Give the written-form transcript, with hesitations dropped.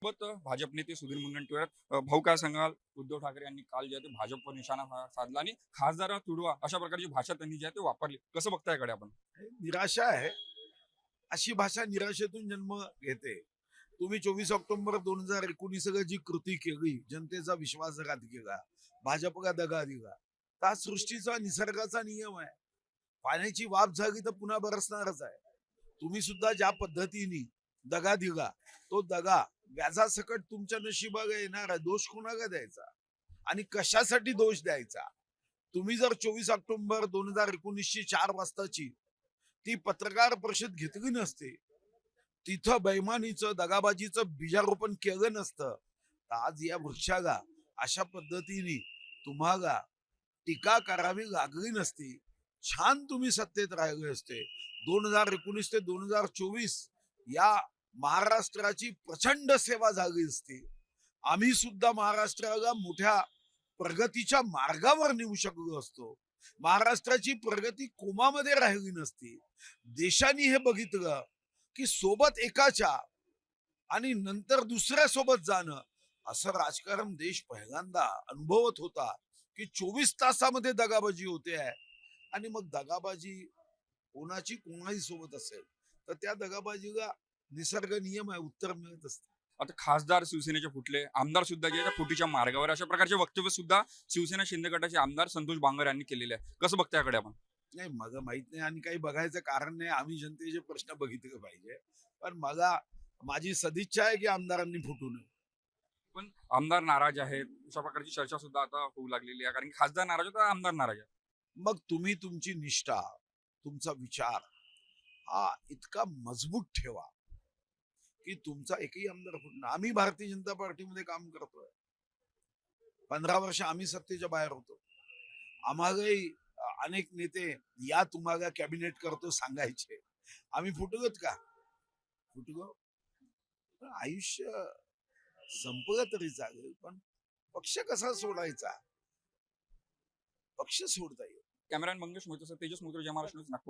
सोबत भाजप नेते सुधीर मुनगंटीवार भाऊ काय सांगाल? उद्धव ठाकरे यांनी काल जे आहे ते भाजपवर निशाणा साधला आणि खासदार तुडवा अशा प्रकारची भाषा त्यांनी जी आहे ते वापरली. कसं बघताय याकडे आपण? निराशा आहे. अशी भाषा निराशेतून जन्म घेते. तुम्ही 24 ऑक्टोबर 2019 जी कृती केली, जनतेचा विश्वासघात केला, भाजप का दगा दिला, हा सृष्टीचा निसर्गाचा नियम आहे. पाण्याची वाफ झाली तर पुन्हा बरसणारच आहे. तुम्ही सुद्धा ज्या पद्धतीने दगा दिला, तो दगा व्याजासकट तुमच्या नशिबाला येणार आहे. दोष कोणाला द्यायचा आणि कशासाठी दोष द्यायचा? तुम्ही जर 24 ऑक्टोबर 2019 4 वाजताची ती पत्रकार परिषद घेतली नसते, तिथं बैमानीचं दगाबाजीचं बीजारोपण केलं नसतं, तर आज या वृक्षाला अशा पद्धतीने तुम्हाला टीका करावी लागली नसती. छान तुम्ही सत्तेत राहिले असते. 2019 ते 2024 या महाराष्ट्राची प्रचंड सेवा झाली असती. आम्ही सुद्धा महाराष्ट्राला मोठ्या प्रगतीच्या मार्गावर नेऊ शकलो असतो. महाराष्ट्राची प्रगती कोमामध्ये राहिली नसती. देशाने हे बघितलं की सोबत एकाच्या आणि नंतर दुसऱ्या सोबत जाणं असं राजकारण देश पहिल्यांदा अनुभवत होता की 24 तासामध्ये दगाबाजी होते आहे. आणि मग दगाबाजी कोणाची कोणाही सोबत असेल तर त्या दगाबाजीला निसर्ग नियम आहे, उत्तर मिळत असते. आता खासदार शिवसेनेचे फुटले, आमदार सुद्धा जे आहे त्या फुटीच्या मार्गावर अशा प्रकारचे वक्तव्य सुद्धा शिवसेना शिंदे गटाचे आमदार संतोष बांगर यांनी केलेले आहे. कसं बघताय याकडे आपण? नाही, मला माहित नाही आणि काही बघायचं कारण नाही. आम्ही जनतेचे प्रश्न बघितले पाहिजे. पण मला माझी सदिच्छा आहे की आमदारांनी फुटू नये. पण आमदार नाराज आहेत अशा प्रकारची चर्चा सुद्धा आता होऊ लागलेली आहे, कारण की खासदार नाराज होता, आमदार नाराज आहे. मग तुम्ही तुमची निष्ठा, तुमचा विचार हा इतका मजबूत ठेवा की तुमचा एकही आमदार फुटणार. आम्ही भारतीय जनता पार्टीमध्ये काम करतोय. 15 वर्ष आम्ही सत्तेच्या बाहेर होतो. आम्हालाही अनेक नेते या तुम्हाला कॅबिनेट करतो सांगायचे. आम्ही फुटलोत का? फुटलो. पण आयुष्य संपलं तरी चालेल, पण पक्ष कसा सोडायचा? पक्ष सोडता येईल. कॅमेरामॅन मंगेश मोहिते, तेजस मोहिते, जय महाराष्ट्र न्यूज, नागपूर.